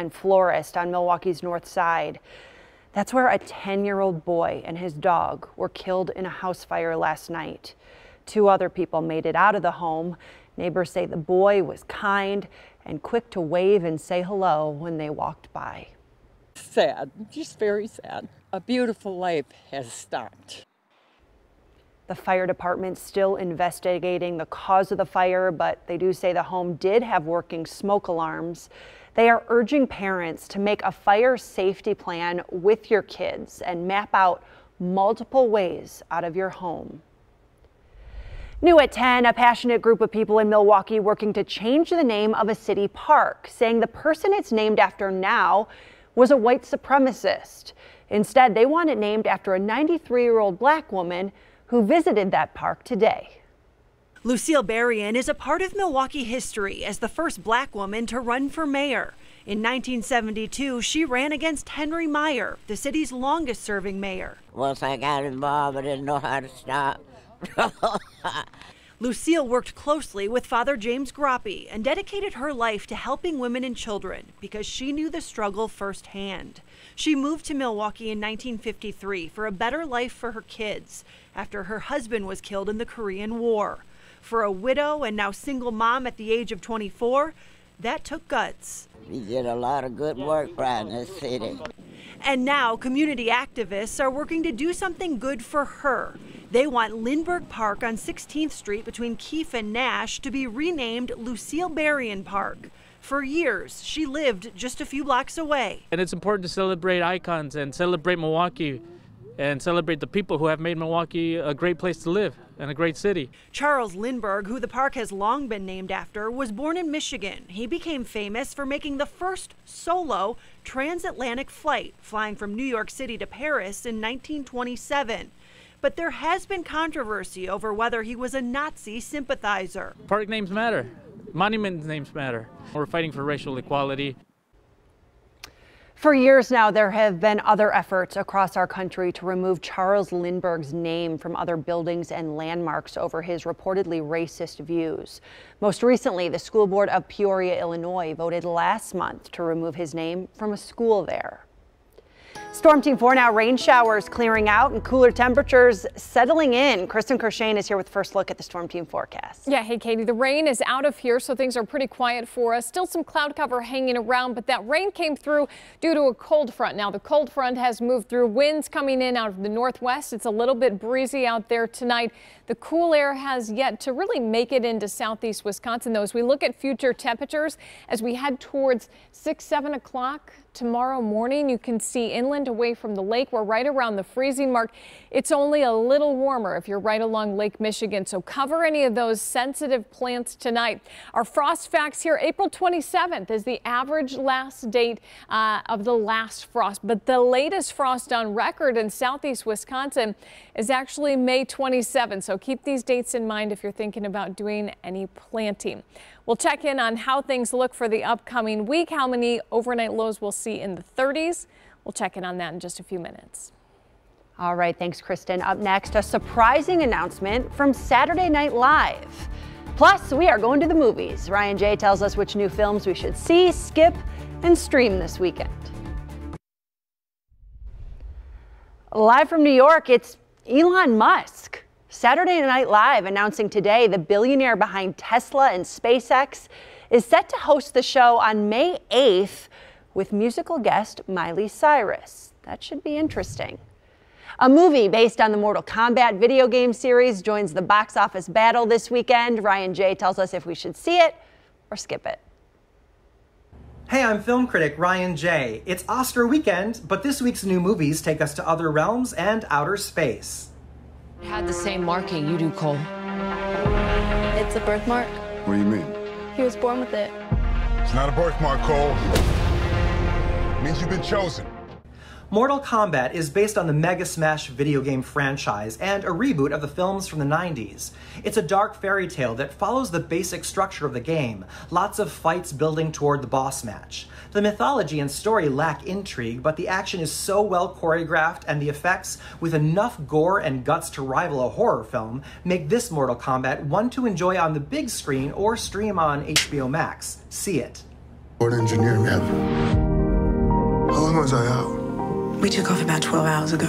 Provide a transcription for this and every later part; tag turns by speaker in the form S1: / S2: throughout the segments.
S1: and florist on Milwaukee's north side. That's where a 10-year-old boy and his dog were killed in a house fire last night. 2 other people made it out of the home. Neighbors say the boy was kind and quick to wave and say hello when they walked by.
S2: Sad, just very sad. A beautiful life has stopped.
S1: The fire department's still investigating the cause of the fire, but they do say the home did have working smoke alarms. They are urging parents to make a fire safety plan with your kids and map out multiple ways out of your home. New at 10, a passionate group of people in Milwaukee working to change the name of a city park, saying the person it's named after now was a white supremacist. Instead, they want it named after a 93-year-old black woman who visited that park today. Lucille Berrien is a part of Milwaukee history as the first black woman to run for mayor. In 1972, she ran against Henry Meyer, the city's longest-serving mayor.
S3: Once I got involved, I didn't know how to stop.
S1: Lucille worked closely with Father James Groppi and dedicated her life to helping women and children because she knew the struggle firsthand. She moved to Milwaukee in 1953 for a better life for her kids after her husband was killed in the Korean War. For a widow and now single mom at the age of 24, that took guts.
S3: We did a lot of good work around this city.
S1: And now community activists are working to do something good for her. They want Lindbergh Park on 16th Street between Keefe and Nash to be renamed Lucille Berrien Park. For years, she lived just a few blocks away.
S4: And it's important to celebrate icons and celebrate Milwaukee and celebrate the people who have made Milwaukee a great place to live and a great city.
S1: Charles Lindbergh, who the park has long been named after, was born in Michigan. He became famous for making the first solo transatlantic flight, flying from New York City to Paris in 1927. But there has been controversy over whether he was a Nazi sympathizer.
S4: Park names matter. Monument names matter. We're fighting for racial equality.
S1: For years now, there have been other efforts across our country to remove Charles Lindbergh's name from other buildings and landmarks over his reportedly racist views. Most recently, the school board of Peoria, Illinois, voted last month to remove his name from a school there. Storm Team 4 now, rain showers clearing out and cooler temperatures settling in. Kristen Kershane is here with first look at the Storm Team forecast.
S5: Yeah, hey Katie, the rain is out of here, so things are pretty quiet for us. Still some cloud cover hanging around, but that rain came through due to a cold front. Now the cold front has moved through, winds coming in out of the northwest. It's a little bit breezy out there tonight. The cool air has yet to really make it into southeast Wisconsin, though. As we look at future temperatures, as we head towards 6-7 o'clock tomorrow morning, you can see inland away from the lake, we're right around the freezing mark. It's only a little warmer if you're right along Lake Michigan, so cover any of those sensitive plants tonight. Our frost facts here, April 27th is the average last date of the last frost, but the latest frost on record in southeast Wisconsin is actually May 27th, so keep these dates in mind if you're thinking about doing any planting. We'll check in on how things look for the upcoming week, how many overnight lows we'll see in the 30s. We'll check in on that in just a few minutes.
S1: All right, thanks, Kristen. Up next, a surprising announcement from Saturday Night Live. Plus, we are going to the movies. Ryan J tells us which new films we should see, skip, and stream this weekend. Live from New York, it's Elon Musk. Saturday Night Live announcing today the billionaire behind Tesla and SpaceX is set to host the show on May 8th with musical guest Miley Cyrus. That should be interesting. A movie based on the Mortal Kombat video game series joins the box office battle this weekend. Ryan J tells us if we should see it or skip it.
S6: Hey, I'm film critic Ryan J. It's Oscar weekend, but this week's new movies take us to other realms and outer space.
S7: Had the same marking you do, Cole.
S8: It's a birthmark.
S9: What do you mean?
S8: He was born with it.
S9: It's not a birthmark, Cole. It means you've been chosen.
S6: Mortal Kombat is based on the Mega Smash video game franchise and a reboot of the films from the 90s. It's a dark fairy tale that follows the basic structure of the game, lots of fights building toward the boss match. The mythology and story lack intrigue, but the action is so well choreographed and the effects, with enough gore and guts to rival a horror film, make this Mortal Kombat one to enjoy on the big screen or stream on HBO Max. See it.
S9: What engineer, man? was I out?
S10: We took off about 12 hours ago.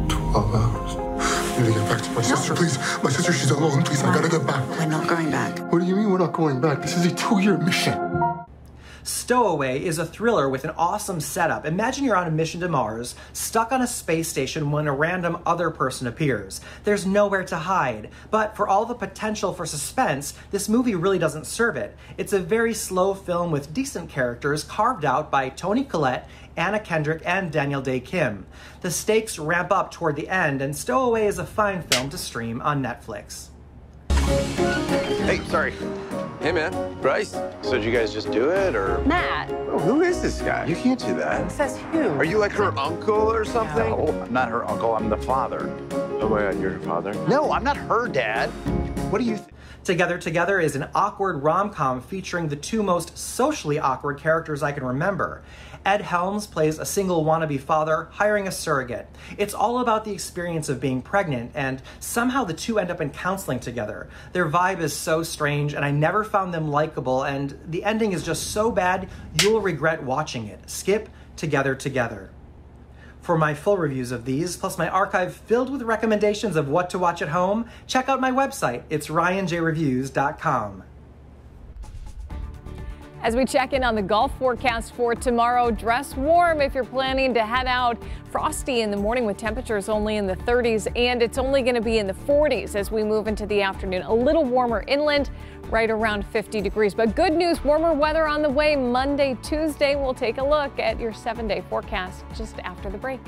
S9: 12 hours. I need to get back to my sister, please. My sister, she's alone. Please, I gotta get back.
S10: We're not going back.
S9: What do you mean we're not going back? This is a 2-year mission.
S6: Stowaway is a thriller with an awesome setup. Imagine you're on a mission to Mars, stuck on a space station when a random other person appears. There's nowhere to hide. But for all the potential for suspense, this movie really doesn't serve it. It's a very slow film with decent characters carved out by Toni Collette, Anna Kendrick, and Daniel Day Kim. The stakes ramp up toward the end, and Stowaway is a fine film to stream on Netflix.
S11: Hey, sorry. Hey, man. Bryce. So did you guys just do it, or?
S12: Matt.
S11: Oh, who is this guy? You can't do that.
S12: It says who?
S11: Are you like her uncle or something?
S13: No, I'm not her uncle. I'm the father.
S11: Oh my God, you're her father?
S13: No, I'm not her dad. What do you think?
S6: Together is an awkward rom-com featuring the two most socially awkward characters I can remember. Ed Helms plays a single wannabe father hiring a surrogate. It's all about the experience of being pregnant, and somehow the two end up in counseling together. Their vibe is so strange, and I never found them likable, and the ending is just so bad, you'll regret watching it. Skip Together. For my full reviews of these, plus my archive filled with recommendations of what to watch at home, check out my website. It's ryanjreviews.com.
S5: As we check in on the golf forecast for tomorrow, dress warm if you're planning to head out. Frosty in the morning with temperatures only in the 30s, and it's only going to be in the 40s as we move into the afternoon. A little warmer inland, right around 50 degrees. But good news, warmer weather on the way Monday, Tuesday. We'll take a look at your 7-day forecast just after the break.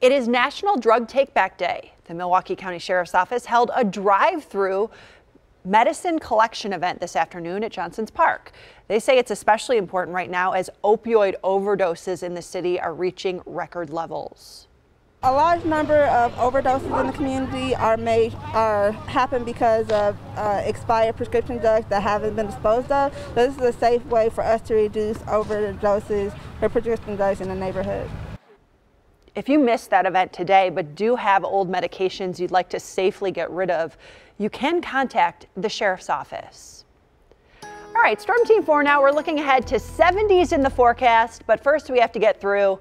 S1: It is National Drug Take Back Day. The Milwaukee County Sheriff's Office held a drive-through medicine collection event this afternoon at Johnson's Park. They say it's especially important right now as opioid overdoses in the city are reaching record levels.
S14: A large number of overdoses in the community happen because of expired prescription drugs that haven't been disposed of. So this is a safe way for us to reduce overdoses for prescription drugs in the neighborhood.
S1: If you missed that event today but do have old medications you'd like to safely get rid of, you can contact the Sheriff's Office. All right, Storm Team 4 now. We're looking ahead to 70s in the forecast, but first we have to get through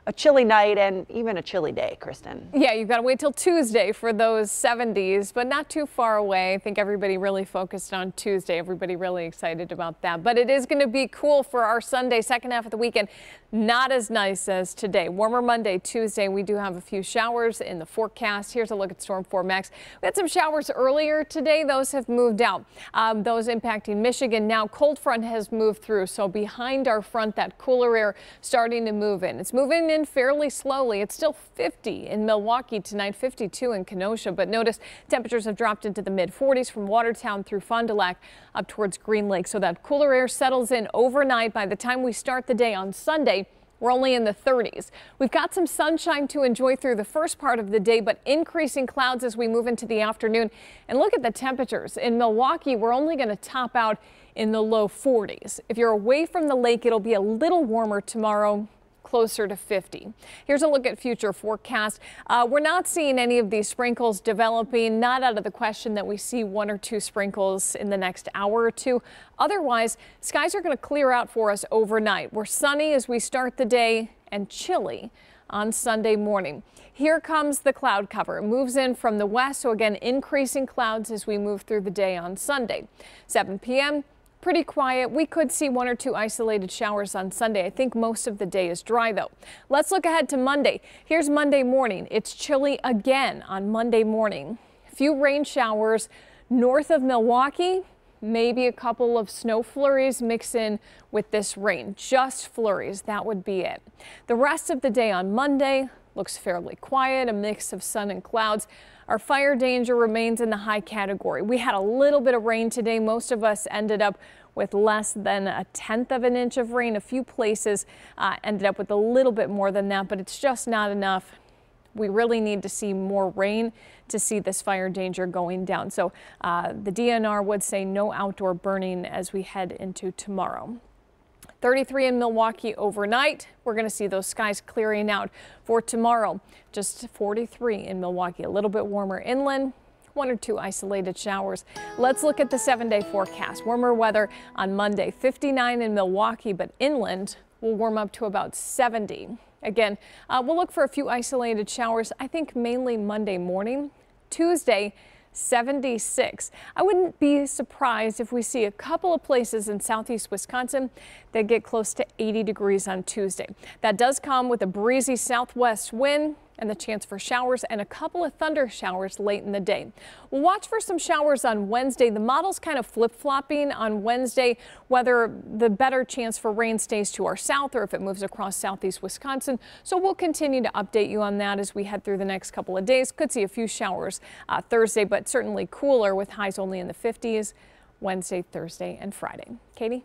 S1: a chilly night and even a chilly day, Kristen.
S5: Yeah, you've got to wait till Tuesday for those 70s, but not too far away. I think everybody really focused on Tuesday. Everybody really excited about that. But it is going to be cool for our Sunday, second half of the weekend. Not as nice as today. Warmer Monday, Tuesday. We do have a few showers in the forecast. Here's a look at Storm 4 Max. We had some showers earlier today. Those have moved out. Those impacting Michigan. Now cold front has moved through. So behind our front, that cooler air starting to move in. It's moving in fairly slowly. It's still 50 in Milwaukee tonight, 52 in Kenosha. But notice temperatures have dropped into the mid-40s from Watertown through Fond du Lac up towards Green Lake. So that cooler air settles in overnight. By the time we start the day on Sunday, we're only in the 30s. We've got some sunshine to enjoy through the first part of the day, but increasing clouds as we move into the afternoon. And look at the temperatures. In Milwaukee, we're only going to top out in the low 40s. If you're away from the lake, it'll be a little warmer tomorrow, closer to 50. Here's a look at future forecast. We're not seeing any of these sprinkles developing. Not out of the question that we see 1 or 2 sprinkles in the next hour or two. Otherwise, skies are going to clear out for us overnight. We're sunny as we start the day and chilly on Sunday morning. Here comes the cloud cover. It moves in from the west, so again, increasing clouds as we move through the day on Sunday. 7 p.m. Pretty quiet. We could see 1 or 2 isolated showers on Sunday. I think most of the day is dry, though. Let's look ahead to Monday. Here's Monday morning. It's chilly again on Monday morning. A few rain showers north of Milwaukee. Maybe a couple of snow flurries mix in with this rain. Just flurries. That would be it. The rest of the day on Monday looks fairly quiet, a mix of sun and clouds. Our fire danger remains in the high category. We had a little bit of rain today. Most of us ended up with less than 1/10 of an inch of rain. A few places ended up with a little bit more than that, but it's just not enough. We really need to see more rain to see this fire danger going down. So the DNR would say no outdoor burning as we head into tomorrow. 33 in Milwaukee overnight. We're going to see those skies clearing out for tomorrow. Just 43 in Milwaukee, a little bit warmer inland. 1 or 2 isolated showers. Let's look at the 7-day forecast. Warmer weather on Monday, 59 in Milwaukee, but inland will warm up to about 70. Again, we'll look for a few isolated showers, I think mainly Monday morning. Tuesday, 76. I wouldn't be surprised if we see a couple of places in southeast Wisconsin that get close to 80 degrees on Tuesday. That does come with a breezy southwest wind and the chance for showers and a couple of thunder showers late in the day. We'll watch for some showers on Wednesday. The model's kind of flip-flopping on Wednesday, whether the better chance for rain stays to our south or if it moves across southeast Wisconsin. So we'll continue to update you on that as we head through the next couple of days. Could see a few showers Thursday, but certainly cooler with highs only in the 50s Wednesday, Thursday, and Friday. Katie?